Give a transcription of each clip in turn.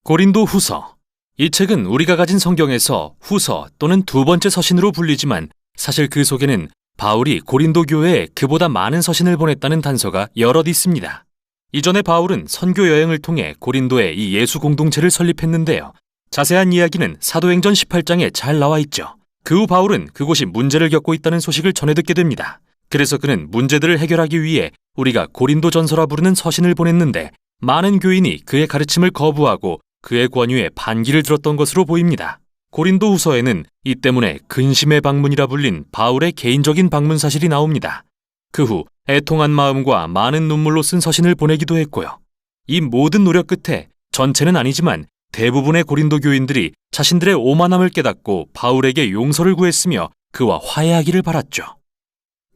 고린도 후서. 이 책은 우리가 가진 성경에서 후서 또는 두 번째 서신으로 불리지만 사실 그 속에는 바울이 고린도 교회에 그보다 많은 서신을 보냈다는 단서가 여럿 있습니다. 이전에 바울은 선교 여행을 통해 고린도에 이 예수 공동체를 설립했는데요. 자세한 이야기는 사도행전 18장에 잘 나와 있죠. 그 후 바울은 그곳이 문제를 겪고 있다는 소식을 전해 듣게 됩니다. 그래서 그는 문제들을 해결하기 위해 우리가 고린도전서라 부르는 서신을 보냈는데 많은 교인이 그의 가르침을 거부하고 그의 권유에 반기를 들었던 것으로 보입니다. 고린도 후서에는 이 때문에 근심의 방문이라 불린 바울의 개인적인 방문 사실이 나옵니다. 그 후 애통한 마음과 많은 눈물로 쓴 서신을 보내기도 했고요. 이 모든 노력 끝에 전체는 아니지만 대부분의 고린도 교인들이 자신들의 오만함을 깨닫고 바울에게 용서를 구했으며 그와 화해하기를 바랐죠.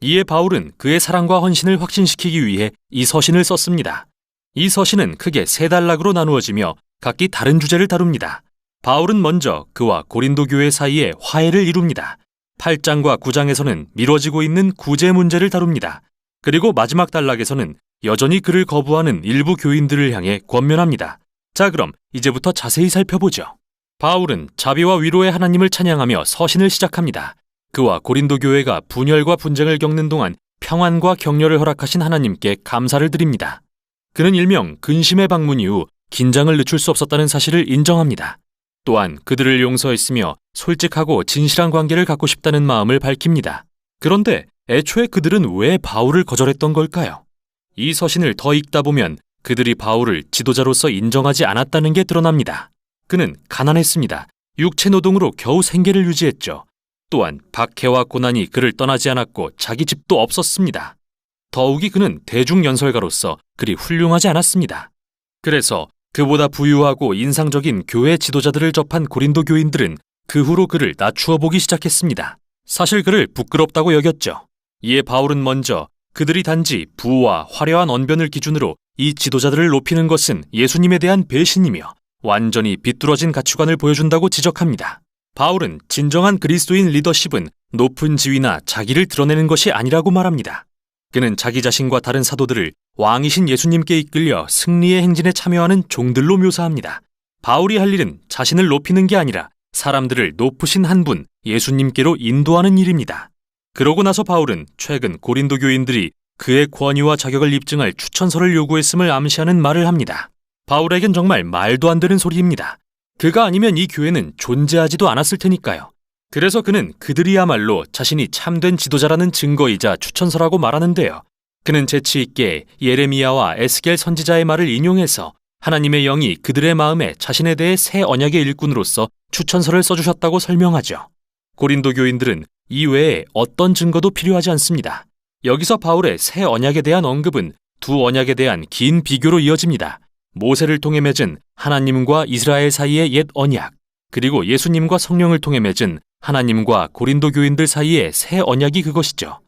이에 바울은 그의 사랑과 헌신을 확신시키기 위해 이 서신을 썼습니다. 이 서신은 크게 세 단락으로 나누어지며 각기 다른 주제를 다룹니다. 바울은 먼저 그와 고린도 교회 사이에 화해를 이룹니다. 8장과 9장에서는 미뤄지고 있는 구제 문제를 다룹니다. 그리고 마지막 단락에서는 여전히 그를 거부하는 일부 교인들을 향해 권면합니다. 자, 그럼 이제부터 자세히 살펴보죠. 바울은 자비와 위로의 하나님을 찬양하며 서신을 시작합니다. 그와 고린도 교회가 분열과 분쟁을 겪는 동안 평안과 격려를 허락하신 하나님께 감사를 드립니다. 그는 일명 근심의 방문 이후 긴장을 늦출 수 없었다는 사실을 인정합니다. 또한 그들을 용서했으며 솔직하고 진실한 관계를 갖고 싶다는 마음을 밝힙니다. 그런데 애초에 그들은 왜 바울을 거절했던 걸까요? 이 서신을 더 읽다 보면 그들이 바울을 지도자로서 인정하지 않았다는 게 드러납니다. 그는 가난했습니다. 육체 노동으로 겨우 생계를 유지했죠. 또한 박해와 고난이 그를 떠나지 않았고 자기 집도 없었습니다. 더욱이 그는 대중연설가로서 그리 훌륭하지 않았습니다. 그래서 그보다 부유하고 인상적인 교회 지도자들을 접한 고린도 교인들은 그 후로 그를 낮추어 보기 시작했습니다. 사실 그를 부끄럽다고 여겼죠. 이에 바울은 먼저 그들이 단지 부와 화려한 언변을 기준으로 이 지도자들을 높이는 것은 예수님에 대한 배신이며 완전히 비뚤어진 가치관을 보여준다고 지적합니다. 바울은 진정한 그리스도인 리더십은 높은 지위나 자기를 드러내는 것이 아니라고 말합니다. 그는 자기 자신과 다른 사도들을 왕이신 예수님께 이끌려 승리의 행진에 참여하는 종들로 묘사합니다. 바울이 할 일은 자신을 높이는 게 아니라 사람들을 높으신 한 분, 예수님께로 인도하는 일입니다. 그러고 나서 바울은 최근 고린도 교인들이 그의 권위와 자격을 입증할 추천서를 요구했음을 암시하는 말을 합니다. 바울에겐 정말 말도 안 되는 소리입니다. 그가 아니면 이 교회는 존재하지도 않았을 테니까요. 그래서 그는 그들이야말로 자신이 참된 지도자라는 증거이자 추천서라고 말하는데요. 그는 재치 있게 예레미야와 에스겔 선지자의 말을 인용해서 하나님의 영이 그들의 마음에 자신에 대해 새 언약의 일꾼으로서 추천서를 써주셨다고 설명하죠. 고린도 교인들은 이 외에 어떤 증거도 필요하지 않습니다. 여기서 바울의 새 언약에 대한 언급은 두 언약에 대한 긴 비교로 이어집니다. 모세를 통해 맺은 하나님과 이스라엘 사이의 옛 언약, 그리고 예수님과 성령을 통해 맺은 하나님과 고린도 교인들 사이의 새 언약이 그것이죠.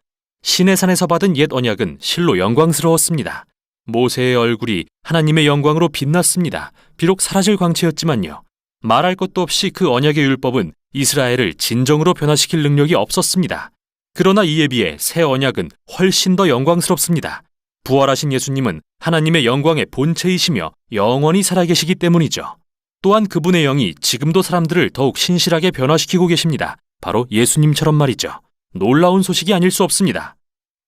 시내산에서 받은 옛 언약은 실로 영광스러웠습니다. 모세의 얼굴이 하나님의 영광으로 빛났습니다. 비록 사라질 광채였지만요. 말할 것도 없이 그 언약의 율법은 이스라엘을 진정으로 변화시킬 능력이 없었습니다. 그러나 이에 비해 새 언약은 훨씬 더 영광스럽습니다. 부활하신 예수님은 하나님의 영광의 본체이시며 영원히 살아계시기 때문이죠. 또한 그분의 영이 지금도 사람들을 더욱 신실하게 변화시키고 계십니다. 바로 예수님처럼 말이죠. 놀라운 소식이 아닐 수 없습니다.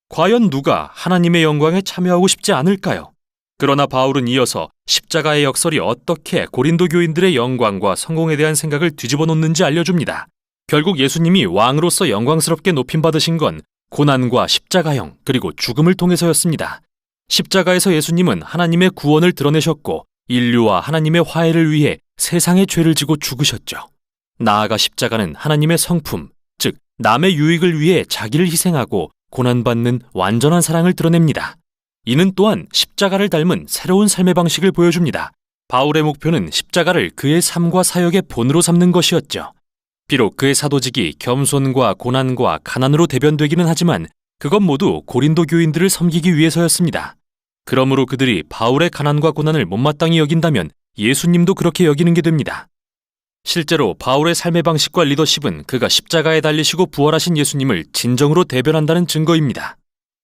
과연 누가 하나님의 영광에 참여하고 싶지 않을까요? 그러나 바울은 이어서 십자가의 역설이 어떻게 고린도 교인들의 영광과 성공에 대한 생각을 뒤집어 놓는지 알려줍니다. 결국 예수님이 왕으로서 영광스럽게 높임받으신 건 고난과 십자가형 그리고 죽음을 통해서였습니다. 십자가에서 예수님은 하나님의 구원을 드러내셨고 인류와 하나님의 화해를 위해 세상의 죄를 지고 죽으셨죠. 나아가 십자가는 하나님의 성품, 즉 남의 유익을 위해 자기를 희생하고 고난받는 완전한 사랑을 드러냅니다. 이는 또한 십자가를 닮은 새로운 삶의 방식을 보여줍니다. 바울의 목표는 십자가를 그의 삶과 사역의 본으로 삼는 것이었죠. 비록 그의 사도직이 겸손과 고난과 가난으로 대변되기는 하지만 그건 모두 고린도 교인들을 섬기기 위해서였습니다. 그러므로 그들이 바울의 가난과 고난을 못마땅히 여긴다면 예수님도 그렇게 여기는 게 됩니다. 실제로 바울의 삶의 방식과 리더십은 그가 십자가에 달리시고 부활하신 예수님을 진정으로 대변한다는 증거입니다.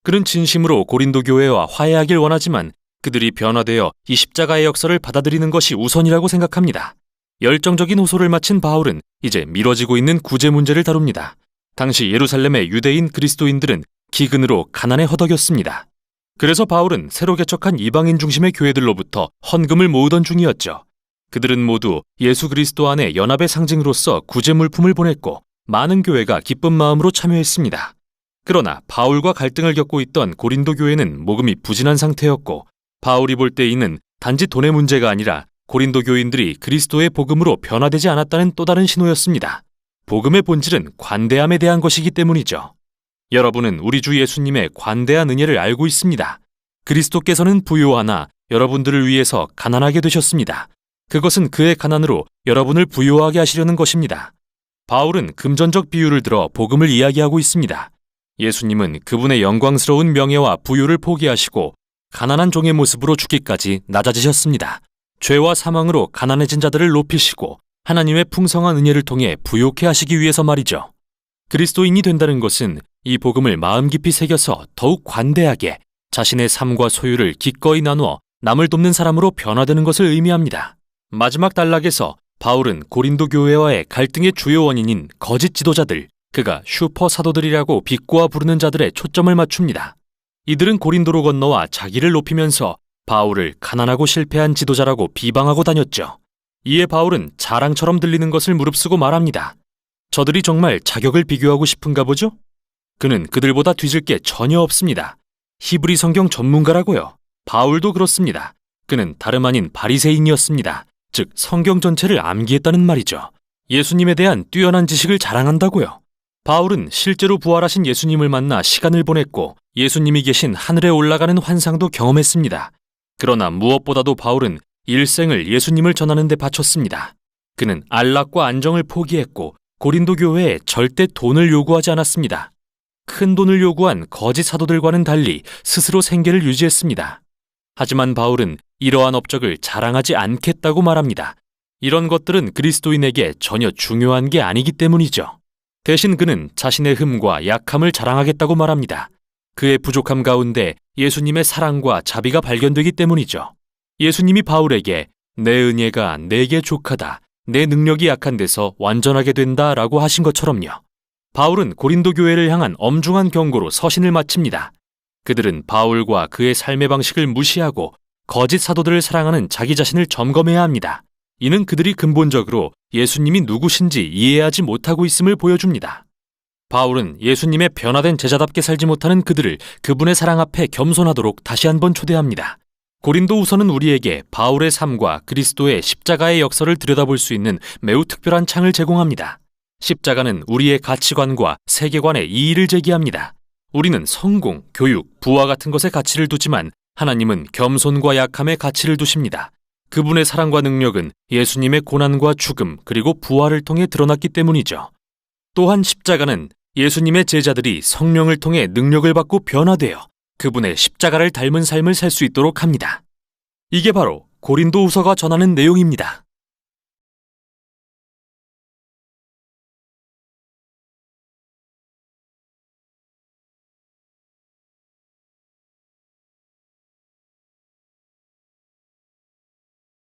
그는 진심으로 고린도 교회와 화해하길 원하지만 그들이 변화되어 이 십자가의 역사를 받아들이는 것이 우선이라고 생각합니다. 열정적인 호소를 마친 바울은 이제 미뤄지고 있는 구제 문제를 다룹니다. 당시 예루살렘의 유대인 그리스도인들은 기근으로 가난에 허덕였습니다. 그래서 바울은 새로 개척한 이방인 중심의 교회들로부터 헌금을 모으던 중이었죠. 그들은 모두 예수 그리스도 안의 연합의 상징으로서 구제 물품을 보냈고 많은 교회가 기쁜 마음으로 참여했습니다. 그러나 바울과 갈등을 겪고 있던 고린도 교회는 모금이 부진한 상태였고 바울이 볼 때 이는 단지 돈의 문제가 아니라 고린도 교인들이 그리스도의 복음으로 변화되지 않았다는 또 다른 신호였습니다. 복음의 본질은 관대함에 대한 것이기 때문이죠. 여러분은 우리 주 예수님의 관대한 은혜를 알고 있습니다. 그리스도께서는 부요하나 여러분들을 위해서 가난하게 되셨습니다. 그것은 그의 가난으로 여러분을 부요하게 하시려는 것입니다. 바울은 금전적 비유를 들어 복음을 이야기하고 있습니다. 예수님은 그분의 영광스러운 명예와 부요를 포기하시고 가난한 종의 모습으로 죽기까지 낮아지셨습니다. 죄와 사망으로 가난해진 자들을 높이시고 하나님의 풍성한 은혜를 통해 부요케 하시기 위해서 말이죠. 그리스도인이 된다는 것은 이 복음을 마음 깊이 새겨서 더욱 관대하게 자신의 삶과 소유를 기꺼이 나누어 남을 돕는 사람으로 변화되는 것을 의미합니다. 마지막 단락에서 바울은 고린도 교회와의 갈등의 주요 원인인 거짓 지도자들, 그가 슈퍼 사도들이라고 비꼬아 부르는 자들의 초점을 맞춥니다. 이들은 고린도로 건너와 자기를 높이면서 바울을 가난하고 실패한 지도자라고 비방하고 다녔죠. 이에 바울은 자랑처럼 들리는 것을 무릅쓰고 말합니다. 저들이 정말 자격을 비교하고 싶은가 보죠? 그는 그들보다 뒤질 게 전혀 없습니다. 히브리 성경 전문가라고요. 바울도 그렇습니다. 그는 다름 아닌 바리새인이었습니다. 즉 성경 전체를 암기했다는 말이죠. 예수님에 대한 뛰어난 지식을 자랑한다고요. 바울은 실제로 부활하신 예수님을 만나 시간을 보냈고 예수님이 계신 하늘에 올라가는 환상도 경험했습니다. 그러나 무엇보다도 바울은 일생을 예수님을 전하는 데 바쳤습니다. 그는 안락과 안정을 포기했고 고린도 교회에 절대 돈을 요구하지 않았습니다. 큰 돈을 요구한 거짓 사도들과는 달리 스스로 생계를 유지했습니다. 하지만 바울은 이러한 업적을 자랑하지 않겠다고 말합니다. 이런 것들은 그리스도인에게 전혀 중요한 게 아니기 때문이죠. 대신 그는 자신의 흠과 약함을 자랑하겠다고 말합니다. 그의 부족함 가운데 예수님의 사랑과 자비가 발견되기 때문이죠. 예수님이 바울에게 내 은혜가 내게 족하다, 내 능력이 약한 데서 완전하게 된다 라고 하신 것처럼요. 바울은 고린도 교회를 향한 엄중한 경고로 서신을 마칩니다. 그들은 바울과 그의 삶의 방식을 무시하고 거짓 사도들을 사랑하는 자기 자신을 점검해야 합니다. 이는 그들이 근본적으로 예수님이 누구신지 이해하지 못하고 있음을 보여줍니다. 바울은 예수님의 변화된 제자답게 살지 못하는 그들을 그분의 사랑 앞에 겸손하도록 다시 한번 초대합니다. 고린도후서는 우리에게 바울의 삶과 그리스도의 십자가의 역사를 들여다볼 수 있는 매우 특별한 창을 제공합니다. 십자가는 우리의 가치관과 세계관에 이의를 제기합니다. 우리는 성공, 교육, 부와 같은 것에 가치를 두지만 하나님은 겸손과 약함에 가치를 두십니다. 그분의 사랑과 능력은 예수님의 고난과 죽음 그리고 부활을 통해 드러났기 때문이죠. 또한 십자가는 예수님의 제자들이 성령을 통해 능력을 받고 변화되어 그분의 십자가를 닮은 삶을 살 수 있도록 합니다. 이게 바로 고린도후서가 전하는 내용입니다.